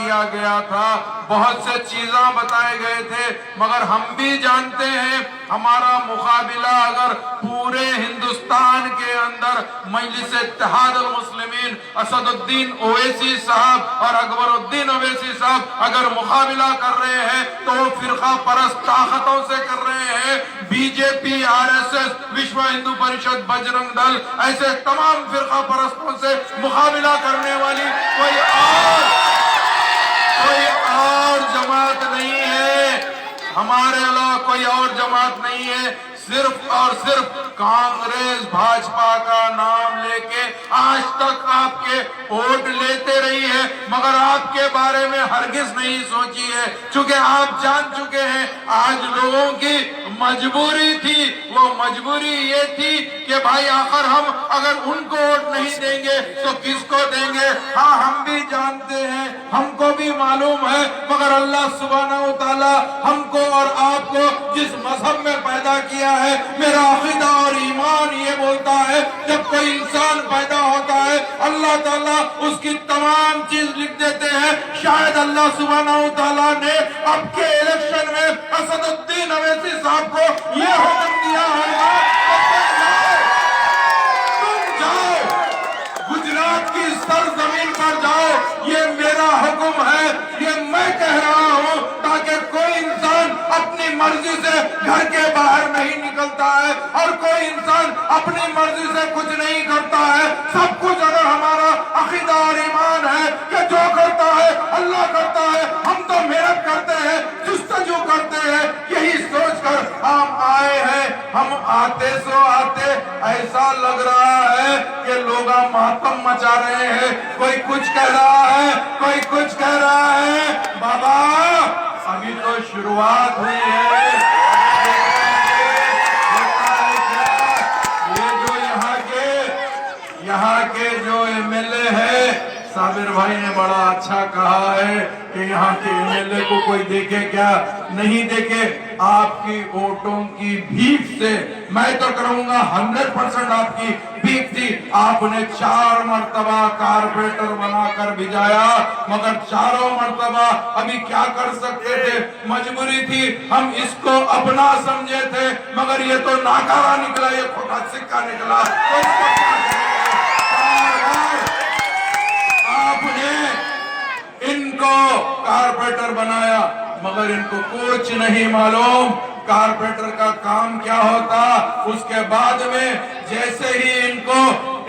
کیا گیا تھا، بہت سے چیزاں بتائے گئے تھے، مگر ہم بھی جانتے ہیں ہمارا مقابلہ اگر پورے ہندوستان کے اندر مجلس اتحاد المسلمین اسد الدین اویسی صاحب اور اکبر الدین اویسی صاحب اگر مقابلہ کر رہے ہیں تو وہ فرقہ پرست طاقتوں سے کر رہے ہیں، بی جے پی، R S S, Vishwa Hindu Parishad, Bajrang دل، ایسے تمام فرقہ پرستوں سے مقابلہ کرنے والی کوئی اور جماعت نہیں ہے، ہمارے علاوہ کوئی اور جماعت نہیں ہے۔ صرف اور صرف کانگریس بھاجپا کا نام لے کے آج تک آپ کے ووٹ لیتے رہی ہے، مگر آپ کے بارے میں ہرگز نہیں سوچی ہے، چونکہ آپ جان چکے ہیں آج لوگوں کی مجبوری تھی، وہ مجبوری یہ تھی کہ بھائی آخر ہم اگر ان کو ووٹ نہیں دیں گے تو کس کو دیں گے؟ ہاں ہم بھی جانتے ہیں، ہم کو بھی معلوم ہے، مگر اللہ سبحانہ و تعالی ہم کو اور آپ کو جس مذہب میں پیدا کیا ہے، میرا عقیدہ اور ایمان یہ بولتا ہے جب کوئی انسان پیدا ہوتا ہے اللہ تعالیٰ اس کی تمام چیز لکھ دیتے ہیں۔ شاید اللہ سبحانہ و تعالیٰ نے اب کے الیکشن میں اسد الدین اویسی صاحب کو یہ حکم دیا ہوگا تم جاؤ گجرات کی سرزمین پر جاؤ، یہ میرا حکم ہے، یہ میں کہہ رہا ہوں، تاکہ کوئی انسان اپنی مرضی سے گھر کے باہر نہیں نکلتا ہے اور کوئی انسان اپنی مرضی سے کچھ نہیں کرتا ہے۔ سب کچھ اگر ہمارا عقیدہ اور ایمان ہے کہ جو کرتا ہے اللہ کرتا ہے، ہم تو محنت کرتے ہیں، جستجو کرتے ہیں، یہی سوچ کر ہم آئے ہیں۔ ہم آتے سو آتے ایسا لگ رہا ہے کہ لوگ ماتم مچا رہے ہیں، کوئی کچھ کہہ رہا ہے، کوئی کچھ کہہ رہا ہے۔ بابا ابھی تو شروعات ہوئی ہے۔ یہ جو یہاں کے جو ایم ایل اے ہے، صابر بھائی نے بڑا اچھا کہا ہے کہ یہاں کے ایم ایل اے کو کوئی دیکھے کیا نہیں دیکھے، آپ کی ووٹوں کی بھیک سے میں تو کروں گا 100% آپ کی بھیک تھی۔ آپ نے 4 مرتبہ کارپوریٹر بنا کر بھجایا، مگر 4 مرتبہ ابھی کیا کر سکتے تھے، مجبوری تھی، ہم اس کو اپنا سمجھے تھے، مگر یہ تو ناکارہ نکلا، یہ کھوٹا سکہ نکلا، تو اس کو کیا کریں؟ آپ نے ان کو کارپوریٹر بنایا، مگر ان کو کچھ نہیں معلوم کارپوریٹر کا کام کیا ہوتا۔ اس کے بعد میں جیسے ہی ان کو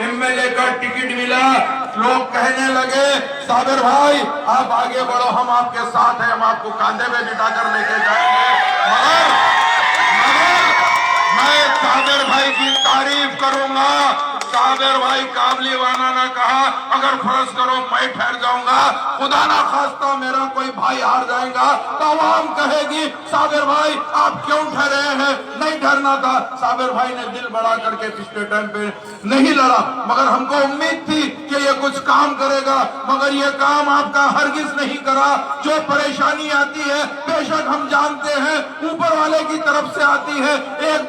ایم ایل اے کا ٹکٹ ملا، لوگ کہنے لگے صابر بھائی آپ آگے بڑھو، ہم آپ کے ساتھ ہیں، ہم آپ کو کاندھے پہ بٹھا کر لے کے جائیں گے۔ مگر میں صابر بھائی کی تعریف کروں گا۔ صابر بھائی کابلی وانا نہ کہا اگر فرض کرو میں ٹھہر جاؤں گا، خدا نہ خواستہ میرا کوئی بھائی ہار جائے گا تو عوام کہے گی صابر بھائی آپ کیوں ٹھہرے ہیں، نہیں ٹھہرنا تھا۔ صابر بھائی نے دل بڑا کر کے پچھلے ٹائم پہ نہیں لڑا، مگر ہم کو امید تھی کہ یہ کچھ کام کرے گا، مگر یہ کام آپ کا ہرگز نہیں کرا۔ جو پریشانی آتی ہے بے شک ہم جانتے ہیں اوپر والے کی طرف سے آتی ہے۔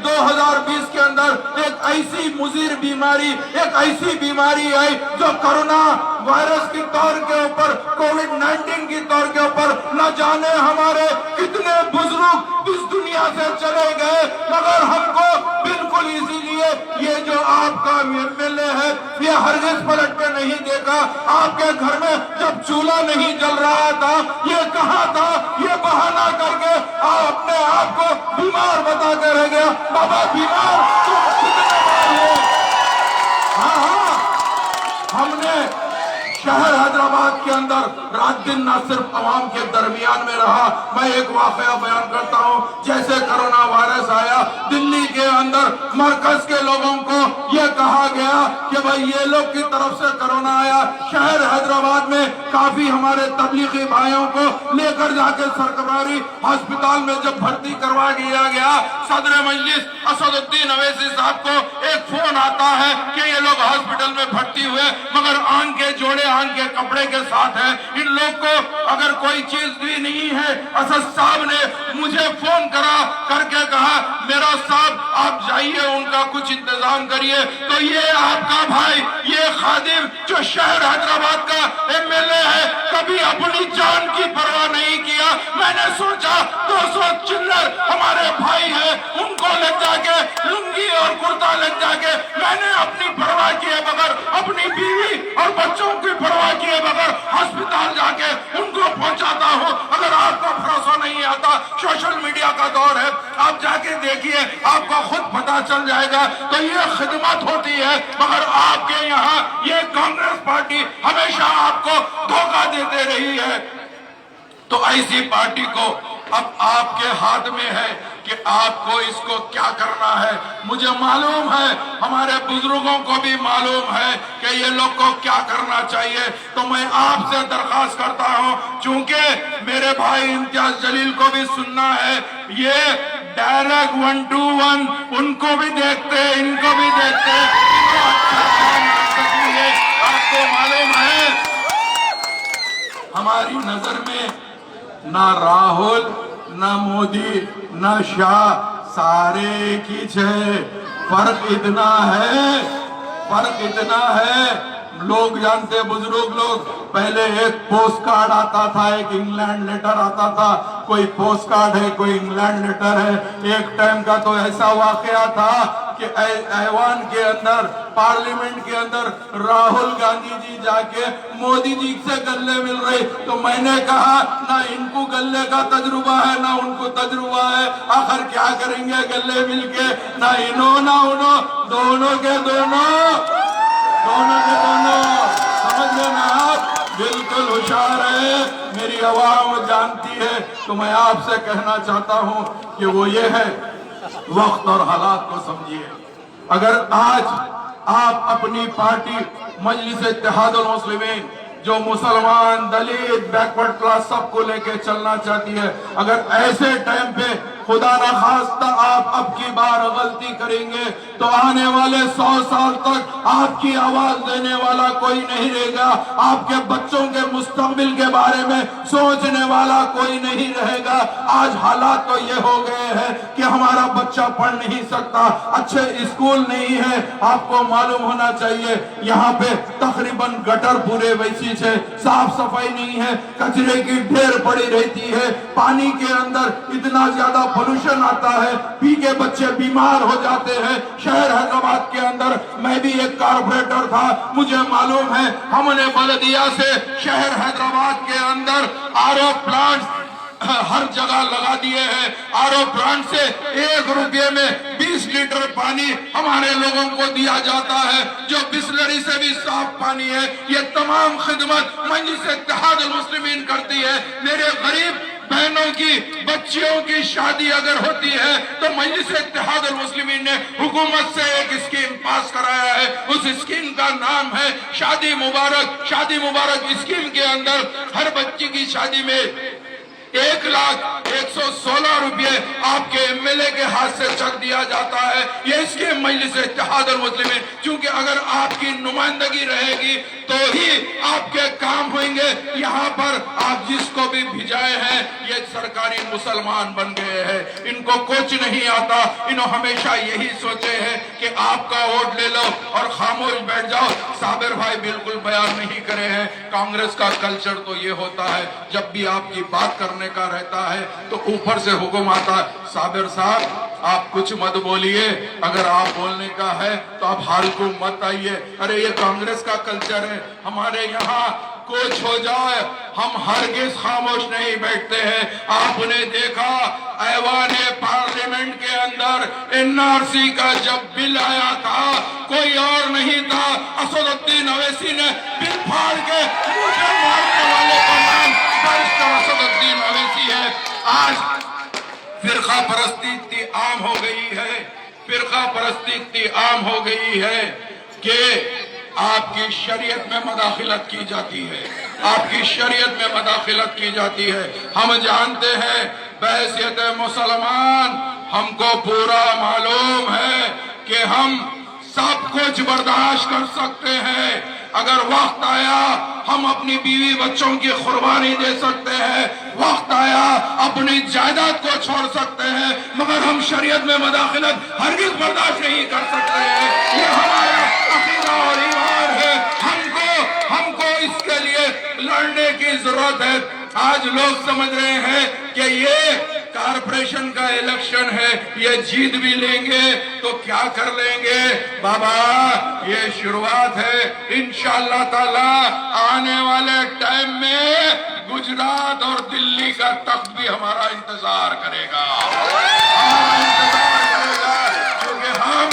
2020 کے اندر ایک ایسی مضر بیماری، ایک ایسی بیماری آئی جو کرونا وائرس کی طور کے اوپر، کووڈ-19 کی طور کے اوپر، نہ جانے ہمارے کتنے بزرگ اس دنیا سے چلے گئے، مگر ہم کو بالکل اسی لیے یہ جو آپ کا ایم ایل اے ہے یہ ہرگز پلٹ کے نہیں دیکھا۔ آپ کے گھر میں جب چولہا نہیں جل رہا تھا یہ کہاں تھا، یہ بہانہ کر کے اپنے آپ کو بیمار بتا کے رہ گیا۔ بابا بیمار تم کتنے بار ہوئے؟ ہاں ہم نے شہر حیدرآباد کے اندر رات دن نہ صرف عوام کے درمیان میں رہا۔ میں ایک واقعہ بیان کرتا ہوں، جیسے کرونا وائرس آیا دلی کے اندر مرکز کے لوگوں کو یہ کہا گیا کہ بھائی یہ لوگ کی طرف سے کرونا آیا۔ شہر حیدرآباد میں کافی ہمارے تبلیغی بھائیوں کو لے کر جا کے سرکاری ہسپتال میں جب بھرتی کروا دیا گیا، صدر مجلس اسد الدین اویسی صاحب کو ایک فون آتا ہے کہ یہ لوگ ہسپتال میں بھرتی ہوئے مگر آنکھ کے جوڑے آنکھ کے کپڑے کے ساتھ ہیں، ان لوگ کو اگر کوئی چیز بھی نہیں ہے۔ اسد صاحب نے مجھے فون کر کے کہا میرا صاحب آپ جائیے ان کا کچھ انتظام کریے۔ تو یہ آپ کا بھائی، یہ خادم جو شہر حیدرآباد کا ایم ایل اے ہے، کبھی اپنی جان सोचा 200 चिल्लर हमारे भाई हैं, उनको ले जाके लुंगी और कुर्ता ले जाके मैंने अपनी परवाह किए बगैर, अपनी बीवी और बच्चों की परवाह किए बगैर अस्पताल जाके उनको पहुंचाता हूं। अगर आपको भरोसा नहीं आता, सोशल मीडिया का दौर है, आप जाके देखिए, आपको खुद पता चल जाएगा। तो ये खिदमत होती है, मगर आपके यहाँ ये कांग्रेस पार्टी हमेशा आपको धोखा देते रही है। तो ऐसी पार्टी को अब आपके हाथ में है कि आपको इसको क्या करना है। मुझे मालूम है, हमारे बुजुर्गों को भी मालूम है कि ये लोग को क्या करना चाहिए। तो मैं आपसे दरखास्त करता हूं, चूंकि मेरे भाई इम्तियाज जलील को भी सुनना है, ये डायरेक्ट 1 to 1 उनको भी देखते हैं, इनको भी देखते हैं, इनको अच्छा काम कर सकेंगे। आपको मालूम है हमारी नजर में ना राहुल, ना मोदी, ना शाह, सारे एक ही है। फर्क इतना है, लोग जानते, बुजुर्ग लोग, पहले एक पोस्ट कार्ड आता था, एक इंग्लैंड लेटर आता था। कोई पोस्ट कार्ड है, कोई इंग्लैंड लेटर है। एक टाइम का तो ऐसा वाकया था कि ऐवान के अंदर, पार्लियामेंट के अंदर राहुल गांधी जी जाके मोदी जी से गले मिल रहे। तो मैंने कहा ना इनको गले का तजुर्बा है, ना उनको तजुर्बा है, आखिर क्या करेंगे गले मिलके, ना इन्हों ना उन्हों, दोनों के दोनों समझ लेना आप, बिल्कुल होशियार है, मेरी आवाम जानती है। तो मैं आपसे कहना चाहता हूं कि वो ये है, वक्त और हालात को समझिए। अगर आज आप अपनी पार्टी मजलिस इत्तेहादुल मुस्लिमीन, जो मुसलमान, दलित, बैकवर्ड क्लास सबको लेके चलना चाहती है, अगर ऐसे टाइम पे खुदा न खास्ता आप अब की बार गलती करेंगे तो आने वाले 100 साल तक आपकी आवाज देने वाला कोई नहीं रहेगा। आपके बच्चों के मुस्तकबिल के बारे में सोचने वाला कोई नहीं रहेगा। आज हालात तो ये हो गए हैं कि हमारा बच्चा पढ़ नहीं सकता, अच्छे स्कूल नहीं है। आपको मालूम होना चाहिए यहाँ पे तकरीबन गटर पूरे वैसी है, साफ सफाई नहीं है, कचरे की ढेर पड़ी रहती है, पानी के अंदर इतना ज्यादा पोल्यूशन आता है, पी के बच्चे बीमार हो जाते हैं। शहर हैदराबाद के अंदर मैं भी एक कारपोरेटर था, मुझे मालूम है, हमने बल्दिया से शहर हैदराबाद के अंदर आरओ प्लांट हर जगह लगा दिए हैं। आरओ प्लांट से 1 रुपये में 20 लीटर पानी हमारे लोगों को दिया जाता है, जो बिस्लरी से भी साफ पानी है। ये तमाम खिदमत मजलिस इत्तेहादुल मुस्लिमीन करती है। मेरे गरीब बहनों की बच्चियों की शादी अगर होती है तो मजलिस इत्तेहादुल मुस्लिमीन ने हुकूमत से एक स्कीम पास कराया है। उस स्कीम का नाम है शादी मुबारक। शादी मुबारक स्कीम के अंदर हर बच्ची की शादी में 1,116 रुपये आपके एमएलए के हाथ से चक दिया जाता है। ये स्कीम मजलिस इत्तेहादुल मुस्लिमीन, क्योंकि अगर आपकी नुमाइंदगी रहेगी तो ही आपके काम होंगे। यहाँ पर आप जिसको भी भिजाए हैं ये सरकारी मुसलमान बन गए हैं, इनको कुछ नहीं आता। इन्होंने हमेशा यही सोचे हैं कि आपका वोट ले लो और खामोश बैठ जाओ। साबिर भाई बिल्कुल बयान नहीं करे हैं। कांग्रेस का कल्चर तो ये होता है, जब भी आपकी बात करने का रहता है तो ऊपर से हुक्म आता है, साबिर साहब आप कुछ मत बोलिए, अगर आप बोलने का है तो आप हाल को मत आइए। अरे ये कांग्रेस का कल्चर है। हमारे यहाँ कुछ हो जाए हम हरगिज खामोश नहीं बैठते हैं। आपने देखा ऐवान पार्लियामेंट के अंदर एनआरसी का जब बिल आया था, कोई और नहीं था, असदुद्दीन अवैसी ने बिल फाड़ के मुझे मारने वाले का नाम बैरिस्टर असदुद्दीन अवैसी है। आज फिरका परस्ती इतनी आम हो गई है, फिरका परस्ती इतनी आम हो गई है कि आपकी शरीयत में मदाखिलत की जाती है, आपकी शरीयत में मदाखिलत की जाती है। हम जानते हैं बहैसियत मुसलमान हमको पूरा मालूम है कि हम सब कुछ बर्दाश्त कर सकते हैं। अगर वक्त आया हम अपनी बीवी बच्चों की कुर्बानी दे सकते हैं, वक्त आया अपनी जायदाद को छोड़ सकते हैं, मगर हम शरीयत में मदाखिलत हरगिज़ बर्दाश्त नहीं कर सकते हैं। ये हमारा अकीदा और ईमान है। हमको इसके लिए लड़ने की जरूरत है। आज लोग समझ रहे हैं कि ये कारपोरेशन का इलेक्शन है, ये जीत भी लेंगे तो क्या कर लेंगे बाबा, ये शुरुआत है। इंशाअल्लाह ताला आने वाले टाइम में गुजरात और दिल्ली का तख्त भी हमारा इंतजार करेगा, क्योंकि हम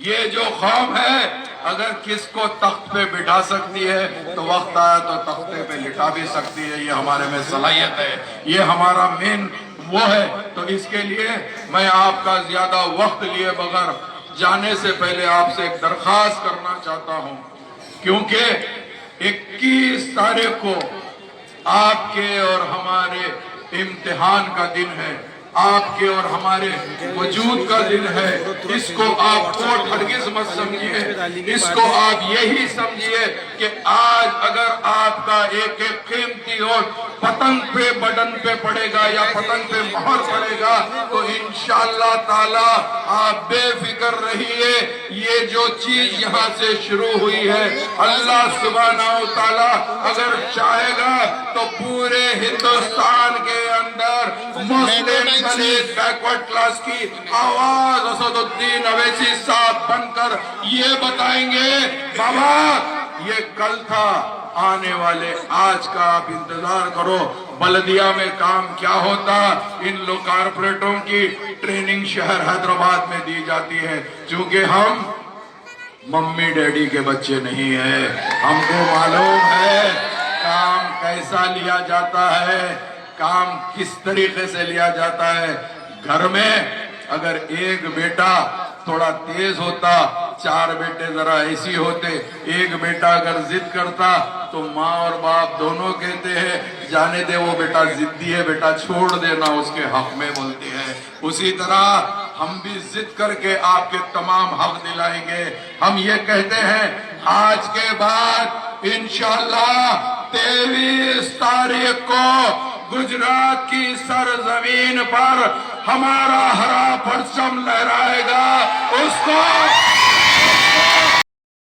ये जो कौम है अगर किसको तख्त पे बिठा सकती है तो वक्त आया तो तख्ते पे लिटा भी सकती है। ये हमारे में सलाहियत है, ये हमारा मेन वो है। तो इसके लिए मैं आपका ज्यादा वक्त लिए बगैर जाने से पहले आपसे एक दरखास्त करना चाहता हूं, क्योंकि 21 तारीख को आपके और हमारे इम्तिहान का दिन है, आपके और हमारे वजूद का दिन है। इसको आप कोट हरगिज मत समझिए, इसको आप यही समझिए कि आज अगर आपका एक एक कीमती और पतंग पे बटन पे पड़ेगा या पतंग पे मोहर पड़ेगा तो इंशाअल्लाह ताला आप बेफिक्र रहिए। ये जो चीज यहाँ से शुरू हुई है अल्लाह सुब्हानहू व तआला अगर चाहेगा तो पूरे हिंदुस्तान के अंदर मुस्लिम बैकवर्ड क्लास की आवाज असदुद्दीन अवैसी साहब बनकर ये बताएंगे बाबा ये कल था, आने वाले आज का आप इंतजार करो। बलदिया में काम क्या होता, इन लोग कारपोरेटरों की ट्रेनिंग शहर हैदराबाद में दी जाती है। क्योंकि हम मम्मी डैडी के बच्चे नहीं है, हमको मालूम है काम कैसा लिया जाता है, काम किस तरीके से लिया जाता है। घर में अगर एक बेटा थोड़ा तेज होता, 4 बेटे जरा ऐसी होते, एक बेटा अगर जिद करता तो माँ और बाप दोनों कहते हैं जाने दे वो बेटा जिद्दी है, बेटा छोड़ देना, उसके हक में बोलते हैं। उसी तरह हम भी जिद करके आपके तमाम हक दिलाएंगे। हम ये कहते हैं आज के बाद इंशाअल्लाह 23 तारीख को गुजरात की सरजमीन पर हमारा हरा परचम लहराएगा, उसको